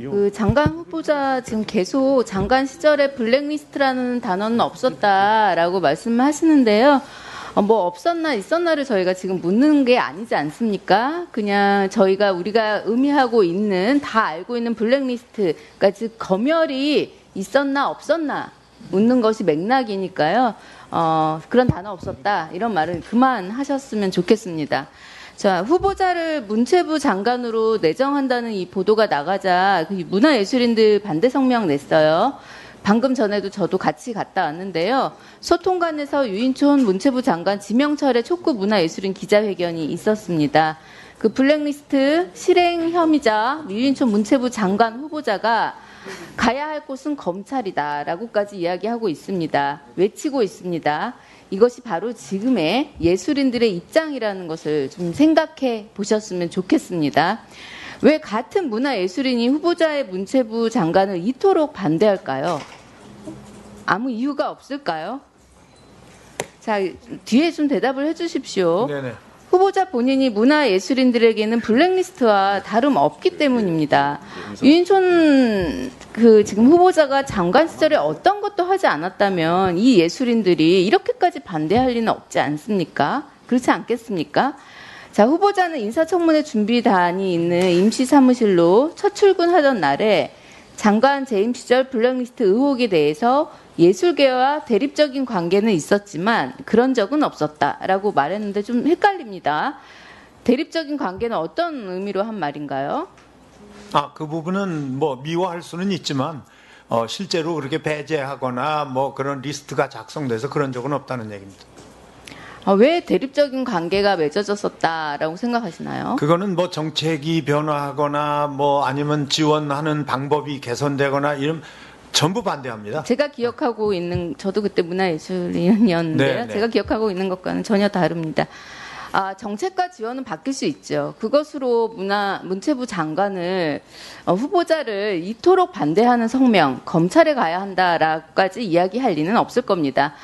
그 장관 후보자 지금 계속 장관 시절에 블랙리스트라는 단어는 없었다라고 말씀하시는데요. 뭐 없었나 있었나를 저희가 지금 묻는 게 아니지 않습니까? 그냥 우리가 의미하고 있는 다 알고 있는 블랙리스트, 그러니까 즉 검열이 있었나 없었나 묻는 것이 맥락이니까요. 그런 단어 없었다 이런 말을 그만하셨으면 좋겠습니다. 자, 후보자를 문체부 장관으로 내정한다는 이 보도가 나가자 문화예술인들 반대 성명 냈어요. 방금 전에도 저도 같이 갔다 왔는데요. 소통관에서 유인촌 문체부 장관 지명철의 촉구 문화예술인 기자회견이 있었습니다. 그 블랙리스트 실행 혐의자 유인촌 문체부 장관 후보자가 가야 할 곳은 검찰이다라고까지 이야기하고 있습니다. 외치고 있습니다. 이것이 바로 지금의 예술인들의 입장이라는 것을 좀 생각해 보셨으면 좋겠습니다. 왜 같은 문화예술인이 후보자의 문체부 장관을 이토록 반대할까요? 아무 이유가 없을까요? 자, 뒤에 좀 대답을 해주십시오. 네네. 후보자 본인이 문화예술인들에게는 블랙리스트와 다름없기 때문입니다. 유인촌 지금 후보자가 장관 시절에 어떤 것도 하지 않았다면 이 예술인들이 이렇게까지 반대할 리는 없지 않습니까? 그렇지 않겠습니까? 자, 후보자는 인사청문회 준비단이 있는 임시사무실로 첫 출근하던 날에 장관 재임 시절 블랙리스트 의혹에 대해서 예술계와 대립적인 관계는 있었지만 그런 적은 없었다라고 말했는데 좀 헷갈립니다. 대립적인 관계는 어떤 의미로 한 말인가요? 그 부분은 뭐 미화할 수는 있지만 실제로 그렇게 배제하거나 뭐 그런 리스트가 작성돼서 그런 적은 없다는 얘기입니다. 왜 대립적인 관계가 맺어졌었다라고 생각하시나요? 그거는 뭐 정책이 변화하거나 뭐 아니면 지원하는 방법이 개선되거나 이런 전부 반대합니다. 제가 기억하고 있는, 저도 그때 문화예술인이었는데요. 네, 네. 제가 기억하고 있는 것과는 전혀 다릅니다. 정책과 지원은 바뀔 수 있죠. 그것으로 문체부 장관을 후보자를 이토록 반대하는 성명, 검찰에 가야 한다라고까지 이야기할 리는 없을 겁니다.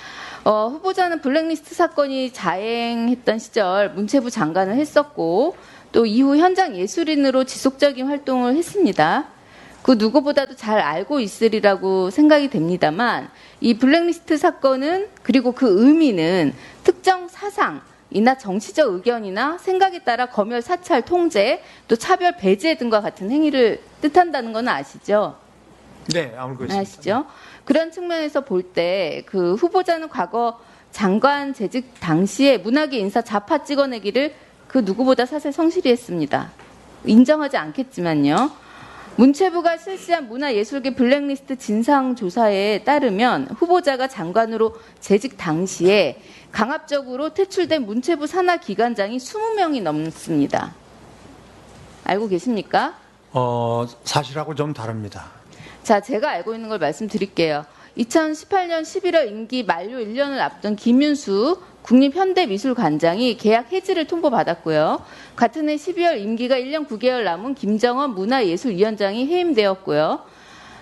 후보자는 블랙리스트 사건이 자행했던 시절 문체부 장관을 했었고 또 이후 현장 예술인으로 지속적인 활동을 했습니다. 그 누구보다도 잘 알고 있으리라고 생각이 됩니다만 이 블랙리스트 사건은 그리고 그 의미는 특정 사상이나 정치적 의견이나 생각에 따라 검열, 사찰, 통제, 또 차별, 배제 등과 같은 행위를 뜻한다는 건 아시죠? 네, 알고 있습니다. 아시죠? 그런 측면에서 볼 때 그 후보자는 과거 장관 재직 당시에 문화계 인사 좌파 찍어내기를 그 누구보다 사실 성실히 했습니다. 인정하지 않겠지만요. 문체부가 실시한 문화예술계 블랙리스트 진상조사에 따르면 후보자가 장관으로 재직 당시에 강압적으로 퇴출된 문체부 산하 기관장이 20명이 넘습니다. 알고 계십니까? 사실하고 좀 다릅니다. 자, 제가 알고 있는 걸 말씀드릴게요. 2018년 11월 임기 만료 1년을 앞둔 김윤수 국립현대미술관장이 계약 해지를 통보받았고요. 같은 해 12월 임기가 1년 9개월 남은 김정원 문화예술위원장이 해임되었고요.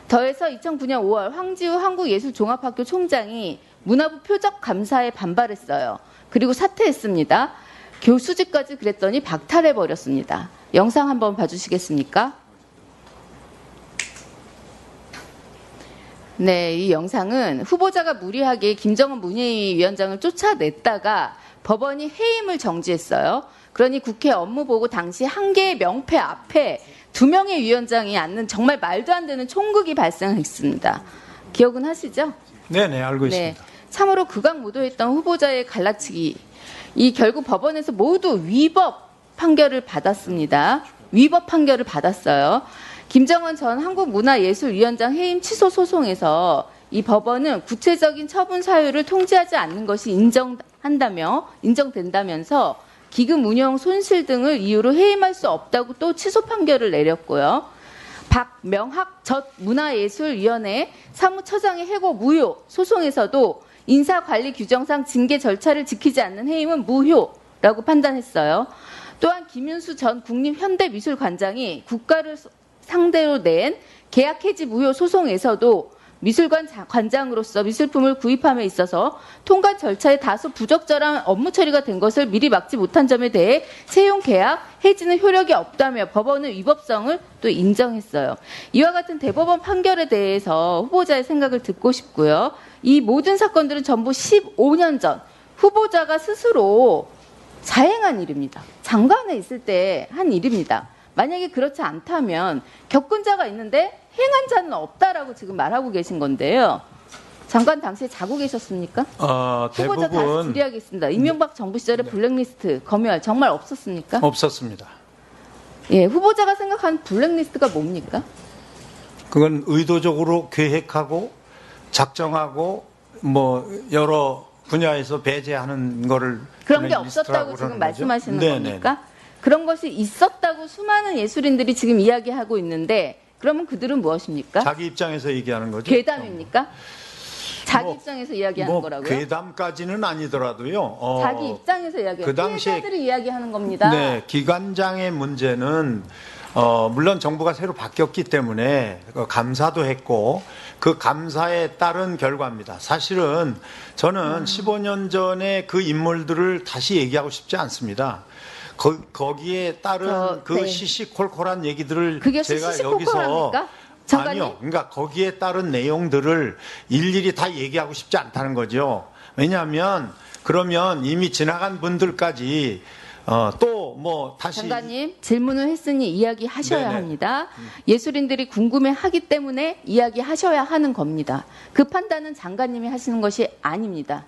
더해서 2009년 5월 황지우 한국예술종합학교 총장이 문화부 표적 감사에 반발했어요. 그리고 사퇴했습니다. 교수직까지 그랬더니 박탈해버렸습니다. 영상 한번 봐주시겠습니까? 네, 이 영상은 후보자가 무리하게 김정은 문예위원장을 쫓아냈다가 법원이 해임을 정지했어요. 그러니 국회 업무보고 당시 한 개의 명패 앞에 2명의 위원장이 앉는 정말 말도 안 되는 총극이 발생했습니다. 기억은 하시죠? 네네, 알고 있습니다. 참으로 극악무도했던 후보자의 갈라치기. 이 결국 법원에서 모두 위법 판결을 받았습니다. 위법 판결을 받았어요. 김정원 전 한국문화예술위원장 해임 취소 소송에서 이 법원은 구체적인 처분 사유를 통지하지 않는 것이 인정된다면서 기금 운영 손실 등을 이유로 해임할 수 없다고 또 취소 판결을 내렸고요. 박명학 전 문화예술위원회 사무처장의 해고 무효 소송에서도 인사관리 규정상 징계 절차를 지키지 않는 해임은 무효라고 판단했어요. 또한 김윤수 전 국립현대미술관장이 국가를 상대로 낸 계약 해지 무효 소송에서도 미술관 관장으로서 미술품을 구입함에 있어서 통관 절차에 다소 부적절한 업무 처리가 된 것을 미리 막지 못한 점에 대해 채용 계약 해지는 효력이 없다며 법원의 위법성을 또 인정했어요. 이와 같은 대법원 판결에 대해서 후보자의 생각을 듣고 싶고요. 이 모든 사건들은 전부 15년 전 후보자가 스스로 자행한 일입니다. 장관에 있을 때 한 일입니다. 만약에 그렇지 않다면 겪은 자가 있는데 행한 자는 없다라고 지금 말하고 계신 건데요. 장관 당시에 자고 계셨습니까? 후보자 다시 대부분 질의하겠습니다. 이명박 정부 시절에 블랙리스트, 검열 정말 없었습니까? 없었습니다. 예, 후보자가 생각하는 블랙리스트가 뭡니까? 그건 의도적으로 계획하고 작정하고 뭐 여러 분야에서 배제하는 거를 그런 게 블랙리스트라고 없었다고 지금 그러는 거죠. 말씀하시는 네네네. 겁니까? 그런 것이 있었다고 수많은 예술인들이 지금 이야기하고 있는데 그러면 그들은 무엇입니까? 자기 입장에서 얘기하는 거죠. 괴담입니까? 자기 뭐, 입장에서 이야기하는 거라고요? 괴담까지는 아니더라도요. 자기 입장에서 이야기해요. 그 당시에- 피해자들이 이야기하는 겁니다. 네, 기관장의 문제는 물론 정부가 새로 바뀌었기 때문에 감사도 했고 그 감사에 따른 결과입니다. 사실은 저는 15년 전에 그 인물들을 다시 얘기하고 싶지 않습니다. 거기에 따른 그 네. 시시콜콜한 얘기들을 그게 제가 여기서 시시콜콜합니까? 장관님? 아니요. 그러니까 거기에 따른 내용들을 일일이 다 얘기하고 싶지 않다는 거죠. 왜냐하면 그러면 이미 지나간 분들까지 또 뭐 다시 장관님 질문을 했으니 이야기하셔야 네네. 합니다. 예술인들이 궁금해하기 때문에 이야기하셔야 하는 겁니다. 그 판단은 장관님이 하시는 것이 아닙니다.